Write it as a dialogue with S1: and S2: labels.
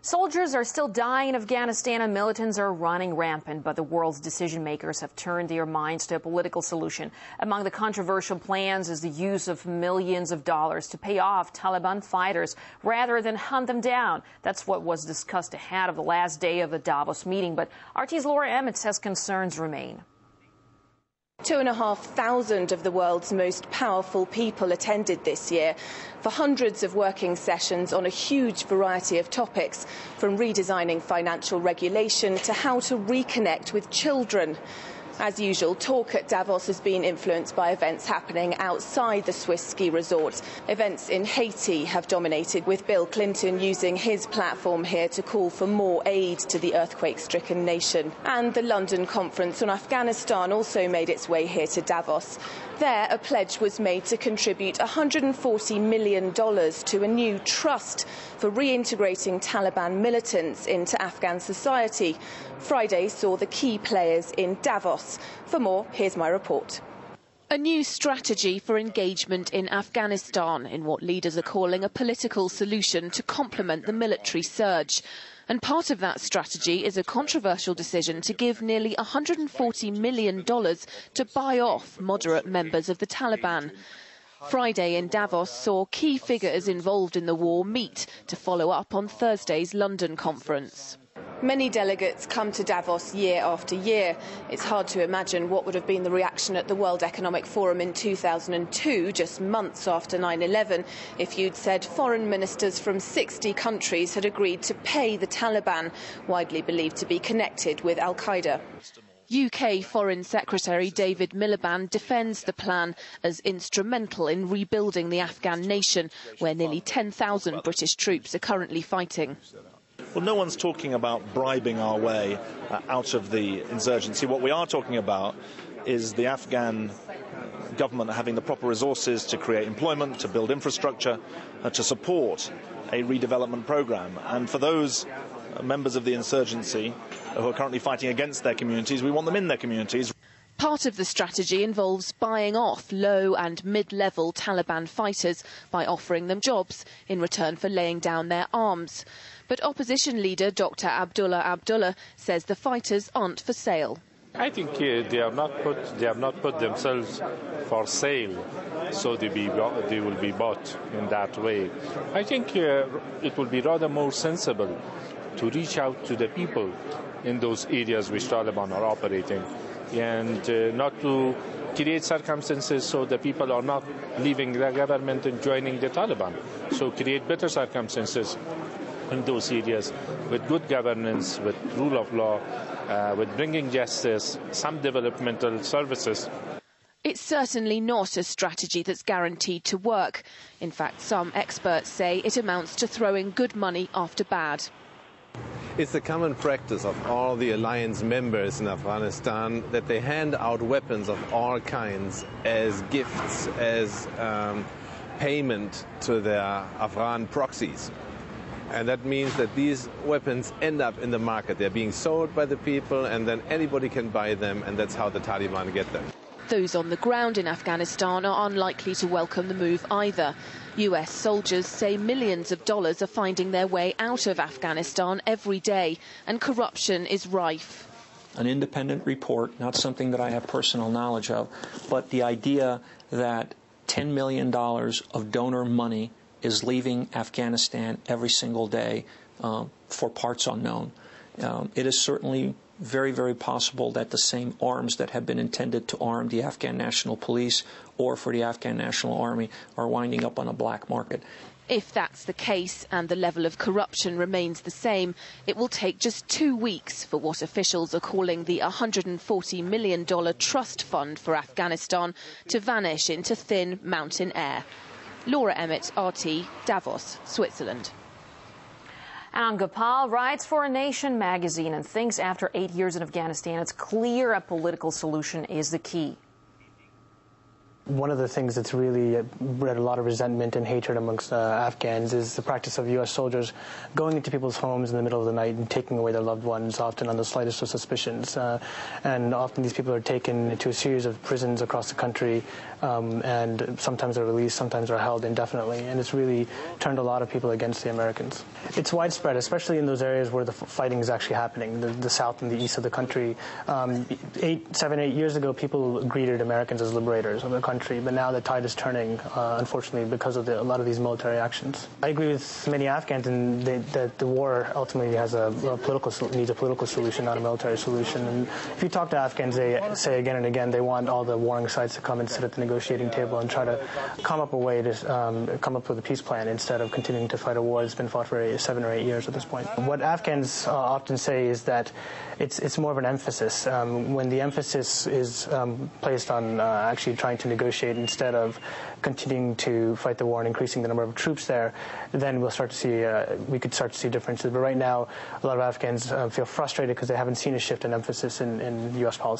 S1: Soldiers are still dying in Afghanistan and militants are running rampant, but the world's decision makers have turned their minds to a political solution. Among the controversial plans is the use of millions of dollars to pay off Taliban fighters rather than hunt them down. That's what was discussed ahead of the last day of the Davos meeting, but RT's Laura Emmett says concerns remain.
S2: 2,500 of the world's most powerful people attended this year for hundreds of working sessions on a huge variety of topics, from redesigning financial regulation to how to reconnect with children. As usual, talk at Davos has been influenced by events happening outside the Swiss ski resort. Events in Haiti have dominated, with Bill Clinton using his platform here to call for more aid to the earthquake-stricken nation. And the London conference on Afghanistan also made its way here to Davos. There, a pledge was made to contribute $140 million to a new trust for reintegrating Taliban militants into Afghan society. Friday saw the key players in Davos. For more, here's my report.
S3: A new strategy for engagement in Afghanistan, in what leaders are calling a political solution to complement the military surge. And part of that strategy is a controversial decision to give nearly $140 million to buy off moderate members of the Taliban. Friday in Davos saw key figures involved in the war meet to follow up on Thursday's London conference.
S2: Many delegates come to Davos year after year. It's hard to imagine what would have been the reaction at the World Economic Forum in 2002, just months after 9/11, if you'd said foreign ministers from 60 countries had agreed to pay the Taliban, widely believed to be connected with Al-Qaeda.
S3: UK Foreign Secretary David Miliband defends the plan as instrumental in rebuilding the Afghan nation, where nearly 10,000 British troops are currently fighting.
S4: Well, no one's talking about bribing our way out of the insurgency. What we are talking about is the Afghan government having the proper resources to create employment, to build infrastructure, to support a redevelopment program. And for those members of the insurgency who are currently fighting against their communities, we want them in their communities.
S3: Part of the strategy involves buying off low and mid-level Taliban fighters by offering them jobs in return for laying down their arms. But opposition leader Dr. Abdullah Abdullah says the fighters aren't for sale.
S5: I think they have not put themselves for sale, so they will be bought in that way. I think it will be rather more sensible to reach out to the people in those areas which Taliban are operating, and not to create circumstances so the people are not leaving the government and joining the Taliban. So create better circumstances in those areas with good governance, with rule of law, with bringing justice, some developmental services.
S3: It's certainly not a strategy that's guaranteed to work. In fact, some experts say it amounts to throwing good money after bad.
S6: It's a common practice of all the alliance members in Afghanistan that they hand out weapons of all kinds as gifts, as payment to their Afghan proxies. And that means that these weapons end up in the market. They're being sold by the people, and then anybody can buy them, and that's how the Taliban get them.
S3: Those on the ground in Afghanistan are unlikely to welcome the move either. US soldiers say millions of dollars are finding their way out of Afghanistan every day, and corruption is rife.
S7: An independent report, not something that I have personal knowledge of, but the idea that $10 million of donor money is leaving Afghanistan every single day for parts unknown. It is certainly very, very possible that the same arms that have been intended to arm the Afghan National Police or for the Afghan National Army are winding up on a black market.
S3: If that's the case and the level of corruption remains the same, it will take just 2 weeks for what officials are calling the $140 million trust fund for Afghanistan to vanish into thin mountain air. Laura Emmett, RT, Davos, Switzerland.
S1: And Gopal writes for A Nation magazine and thinks after 8 years in Afghanistan, it's clear a political solution is the key.
S8: One of the things that's really bred a lot of resentment and hatred amongst Afghans is the practice of U.S. soldiers going into people's homes in the middle of the night and taking away their loved ones, often on the slightest of suspicions. And often these people are taken to a series of prisons across the country, and sometimes they're released, sometimes they're held indefinitely. And it's really turned a lot of people against the Americans. It's widespread, especially in those areas where the fighting is actually happening, the south and the east of the country. 7, 8 years ago, people greeted Americans as liberators of the country, but now the tide is turning, unfortunately, because of a lot of these military actions. I agree with many Afghans that the war ultimately has needs a political solution, not a military solution. And if you talk to Afghans, they say again and again they want all the warring sides to come and sit at the negotiating table and try to come up with a peace plan instead of continuing to fight a war that's been fought for 7 or 8 years at this point. What Afghans often say is that it's more of an emphasis. When the emphasis is placed on actually trying to negotiate instead of continuing to fight the war and increasing the number of troops there, then we could start to see differences. But right now, a lot of Afghans feel frustrated because they haven't seen a shift in emphasis in U.S. policy.